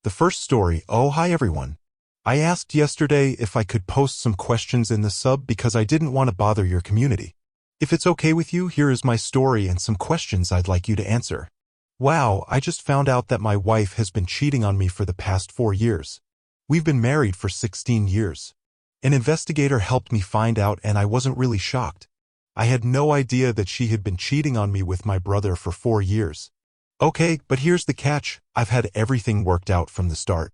The first story. Oh, hi everyone. I asked yesterday if I could post some questions in the sub because I didn't want to bother your community. If it's okay with you, here is my story and some questions I'd like you to answer. Wow, I just found out that my wife has been cheating on me for the past 4 years. We've been married for 16 years. An investigator helped me find out and I wasn't really shocked. I had no idea that she had been cheating on me with my brother for 4 years. Okay, but here's the catch. I've had everything worked out from the start.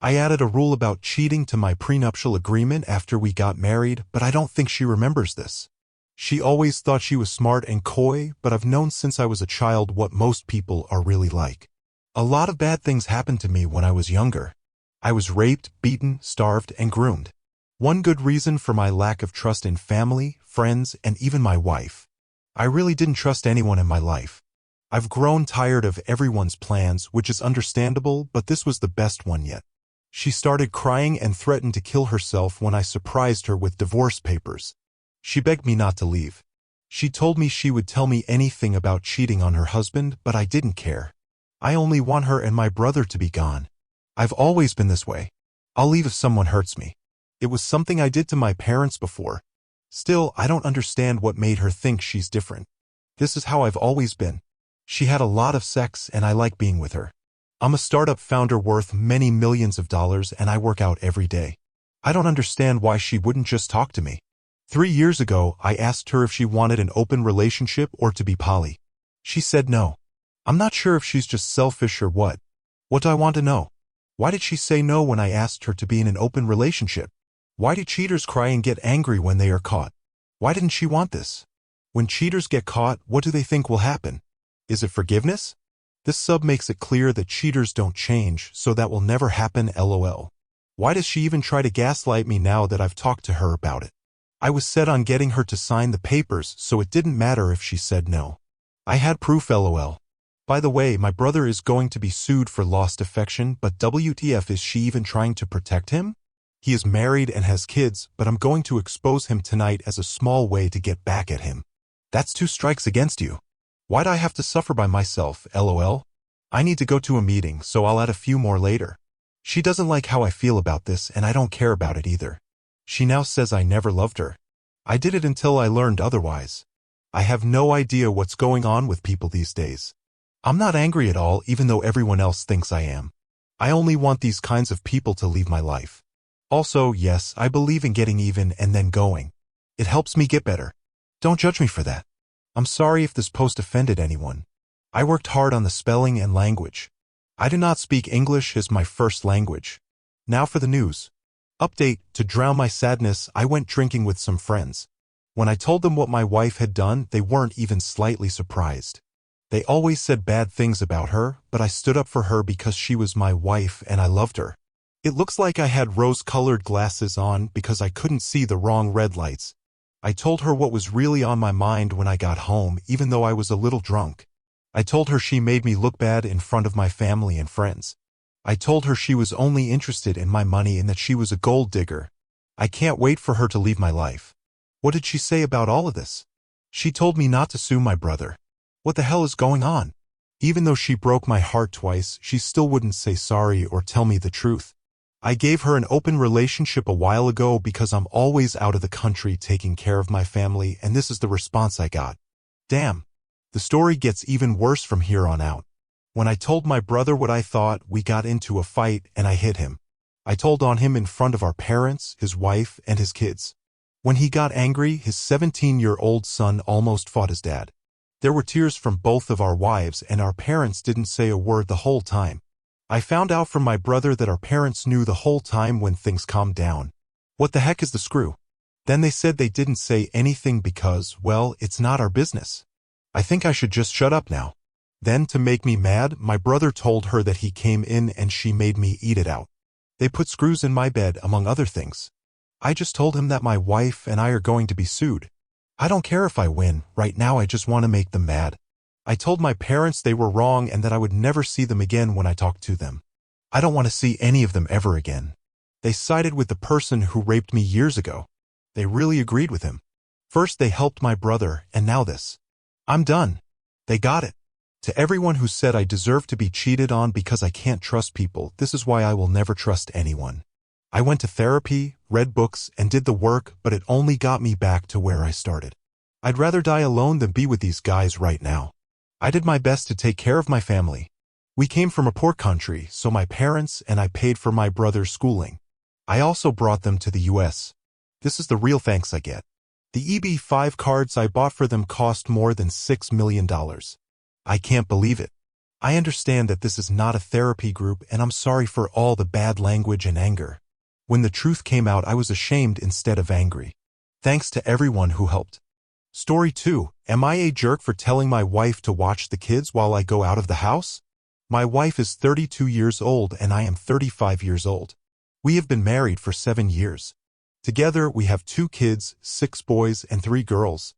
I added a rule about cheating to my prenuptial agreement after we got married, but I don't think she remembers this. She always thought she was smart and coy, but I've known since I was a child what most people are really like. A lot of bad things happened to me when I was younger. I was raped, beaten, starved, and groomed. One good reason for my lack of trust in family, friends, and even my wife. I really didn't trust anyone in my life. I've grown tired of everyone's plans, which is understandable, but this was the best one yet. She started crying and threatened to kill herself when I surprised her with divorce papers. She begged me not to leave. She told me she would tell me anything about cheating on her husband, but I didn't care. I only want her and my brother to be gone. I've always been this way. I'll leave if someone hurts me. It was something I did to my parents before. Still, I don't understand what made her think she's different. This is how I've always been. She had a lot of sex and I like being with her. I'm a startup founder worth many millions of dollars and I work out every day. I don't understand why she wouldn't just talk to me. 3 years ago, I asked her if she wanted an open relationship or to be poly. She said no. I'm not sure if she's just selfish or what. What do I want to know? Why did she say no when I asked her to be in an open relationship? Why do cheaters cry and get angry when they are caught? Why didn't she want this? When cheaters get caught, what do they think will happen? Is it forgiveness? This sub makes it clear that cheaters don't change, so that will never happen, lol. Why does she even try to gaslight me now that I've talked to her about it? I was set on getting her to sign the papers, so it didn't matter if she said no. I had proof, lol. By the way, my brother is going to be sued for lost affection, but WTF, is she even trying to protect him? He is married and has kids, but I'm going to expose him tonight as a small way to get back at him. That's 2 strikes against you. Why'd I have to suffer by myself, lol? I need to go to a meeting, so I'll add a few more later. She doesn't like how I feel about this, and I don't care about it either. She now says I never loved her. I did it until I learned otherwise. I have no idea what's going on with people these days. I'm not angry at all, even though everyone else thinks I am. I only want these kinds of people to leave my life. Also, yes, I believe in getting even and then going. It helps me get better. Don't judge me for that. I'm sorry if this post offended anyone. I worked hard on the spelling and language. I do not speak English as my first language. Now for the news. Update: to drown my sadness, I went drinking with some friends. When I told them what my wife had done, they weren't even slightly surprised. They always said bad things about her, but I stood up for her because she was my wife and I loved her. It looks like I had rose-colored glasses on because I couldn't see the wrong red lights. I told her what was really on my mind when I got home, even though I was a little drunk. I told her she made me look bad in front of my family and friends. I told her she was only interested in my money and that she was a gold digger. I can't wait for her to leave my life. What did she say about all of this? She told me not to sue my brother. What the hell is going on? Even though she broke my heart twice, she still wouldn't say sorry or tell me the truth. I gave her an open relationship a while ago because I'm always out of the country taking care of my family, and this is the response I got. Damn. The story gets even worse from here on out. When I told my brother what I thought, we got into a fight and I hit him. I told on him in front of our parents, his wife, and his kids. When he got angry, his 17-year-old son almost fought his dad. There were tears from both of our wives and our parents didn't say a word the whole time. I found out from my brother that our parents knew the whole time when things calmed down. What the heck is the screw? Then they said they didn't say anything because, well, it's not our business. I think I should just shut up now. Then, to make me mad, my brother told her that he came in and she made me eat it out. They put screws in my bed, among other things. I just told him that my wife and I are going to be sued. I don't care if I win. Right now I just want to make them mad. I told my parents they were wrong and that I would never see them again when I talked to them. I don't want to see any of them ever again. They sided with the person who raped me years ago. They really agreed with him. First they helped my brother, and now this. I'm done. They got it. To everyone who said I deserve to be cheated on because I can't trust people, this is why I will never trust anyone. I went to therapy, read books, and did the work, but it only got me back to where I started. I'd rather die alone than be with these guys right now. I did my best to take care of my family. We came from a poor country, so my parents and I paid for my brother's schooling. I also brought them to the US. This is the real thanks I get. The EB5 cards I bought for them cost more than $6 million. I can't believe it. I understand that this is not a therapy group, and I'm sorry for all the bad language and anger. When the truth came out, I was ashamed instead of angry. Thanks to everyone who helped. Story 2. Am I a jerk for telling my wife to watch the kids while I go out of the house? My wife is 32 years old and I am 35 years old. We have been married for 7 years. Together, we have 2 kids, 6 boys and 3 girls.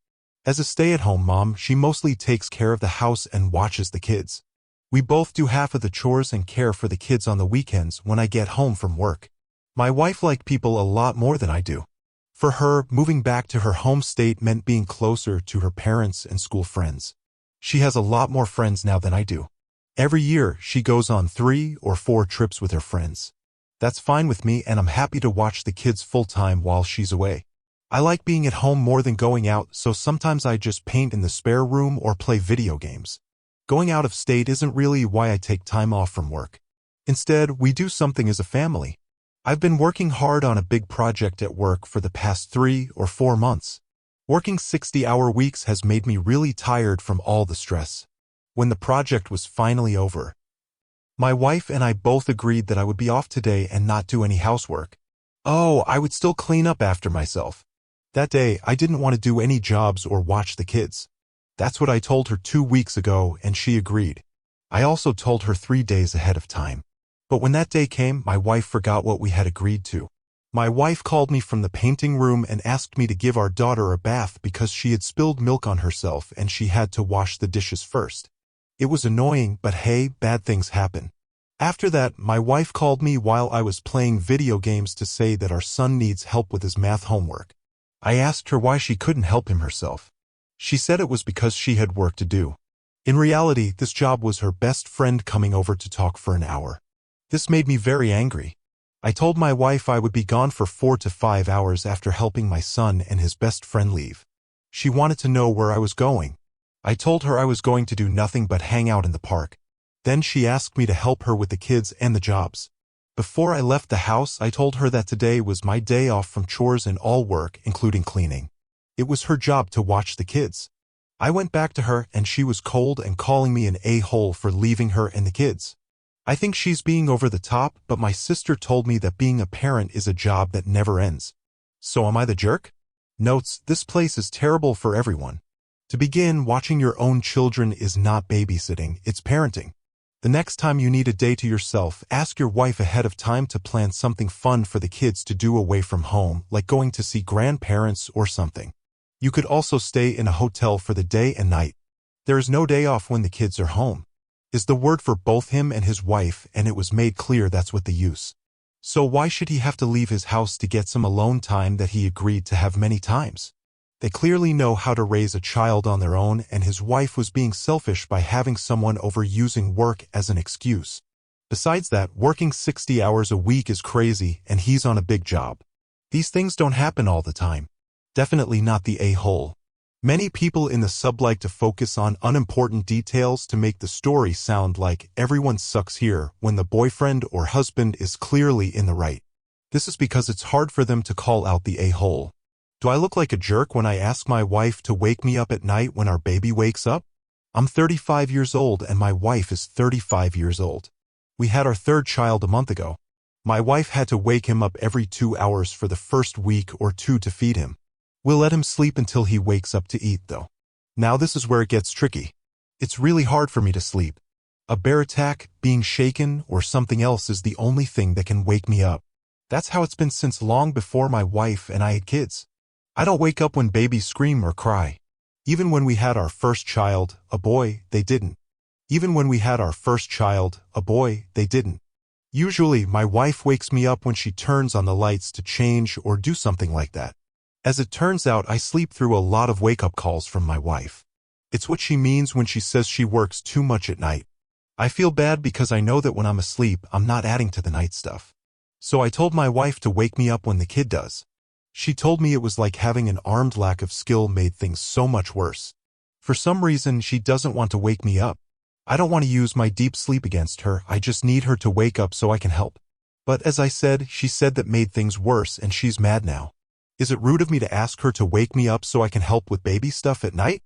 As a stay-at-home mom, she mostly takes care of the house and watches the kids. We both do half of the chores and care for the kids on the weekends when I get home from work. My wife likes people a lot more than I do. For her, moving back to her home state meant being closer to her parents and school friends. She has a lot more friends now than I do. Every year, she goes on 3 or 4 trips with her friends. That's fine with me, and I'm happy to watch the kids full-time while she's away. I like being at home more than going out, so sometimes I just paint in the spare room or play video games. Going out of state isn't really why I take time off from work. Instead, we do something as a family. I've been working hard on a big project at work for the past 3 or 4 months. Working 60-hour weeks has made me really tired from all the stress. When the project was finally over, my wife and I both agreed that I would be off today and not do any housework. Oh, I would still clean up after myself. That day, I didn't want to do any jobs or watch the kids. That's what I told her 2 weeks ago, and she agreed. I also told her 3 days ahead of time. But when that day came, my wife forgot what we had agreed to. My wife called me from the painting room and asked me to give our daughter a bath because she had spilled milk on herself and she had to wash the dishes first. It was annoying, but hey, bad things happen. After that, my wife called me while I was playing video games to say that our son needs help with his math homework. I asked her why she couldn't help him herself. She said it was because she had work to do. In reality, this job was her best friend coming over to talk for an hour. This made me very angry. I told my wife I would be gone for 4 to 5 hours after helping my son and his best friend leave. She wanted to know where I was going. I told her I was going to do nothing but hang out in the park. Then she asked me to help her with the kids and the jobs. Before I left the house, I told her that today was my day off from chores and all work, including cleaning. It was her job to watch the kids. I went back to her and she was cold and calling me an a-hole for leaving her and the kids. I think she's being over the top, but my sister told me that being a parent is a job that never ends. So am I the jerk? Notes: this place is terrible for everyone. To begin, watching your own children is not babysitting, it's parenting. The next time you need a day to yourself, ask your wife ahead of time to plan something fun for the kids to do away from home, like going to see grandparents or something. You could also stay in a hotel for the day and night. There is no day off when the kids are home. Is the word for both him and his wife, and it was made clear that's what they use. So why should he have to leave his house to get some alone time that he agreed to have many times? They clearly know how to raise a child on their own, and his wife was being selfish by having someone over using work as an excuse. Besides that, working 60 hours a week is crazy, and he's on a big job. These things don't happen all the time. Definitely not the a-hole. Many people in the sub like to focus on unimportant details to make the story sound like everyone sucks here when the boyfriend or husband is clearly in the right. This is because it's hard for them to call out the a-hole. Do I look like a jerk when I ask my wife to wake me up at night when our baby wakes up? I'm 35 years old and my wife is 35 years old. We had our 3rd child a month ago. My wife had to wake him up every 2 hours for the first week or 2 to feed him. We'll let him sleep until he wakes up to eat, though. Now this is where it gets tricky. It's really hard for me to sleep. A bear attack, being shaken, or something else is the only thing that can wake me up. That's how it's been since long before my wife and I had kids. I don't wake up when babies scream or cry. Even when we had our first child, a boy, they didn't. Usually, my wife wakes me up when she turns on the lights to change or do something like that. As it turns out, I sleep through a lot of wake-up calls from my wife. It's what she means when she says she works too much at night. I feel bad because I know that when I'm asleep, I'm not adding to the night stuff. So I told my wife to wake me up when the kid does. She told me it was like having an armed lack of skill made things so much worse. For some reason, she doesn't want to wake me up. I don't want to use my deep sleep against her, I just need her to wake up so I can help. But as I said, she said that made things worse and she's mad now. Is it rude of me to ask her to wake me up so I can help with baby stuff at night?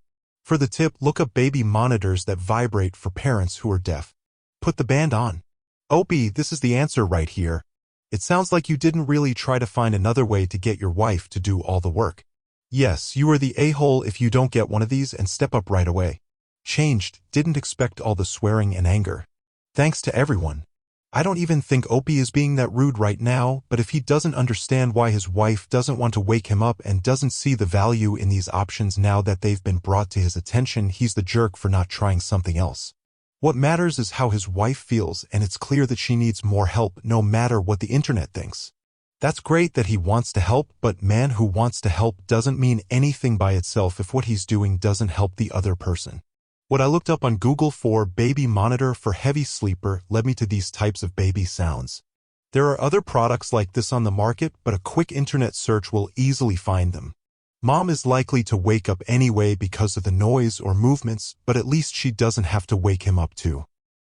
For the tip, look up baby monitors that vibrate for parents who are deaf. Put the band on. Opie, this is the answer right here. It sounds like you didn't really try to find another way to get your wife to do all the work. Yes, you are the a-hole if you don't get one of these and step up right away. Changed, didn't expect all the swearing and anger. Thanks to everyone. I don't even think Opie is being that rude right now, but if he doesn't understand why his wife doesn't want to wake him up and doesn't see the value in these options now that they've been brought to his attention, he's the jerk for not trying something else. What matters is how his wife feels, and it's clear that she needs more help no matter what the internet thinks. That's great that he wants to help, but man who wants to help doesn't mean anything by itself if what he's doing doesn't help the other person. What I looked up on Google for baby monitor for heavy sleeper led me to these types of baby sounds. There are other products like this on the market, but a quick internet search will easily find them. Mom is likely to wake up anyway because of the noise or movements, but at least she doesn't have to wake him up too.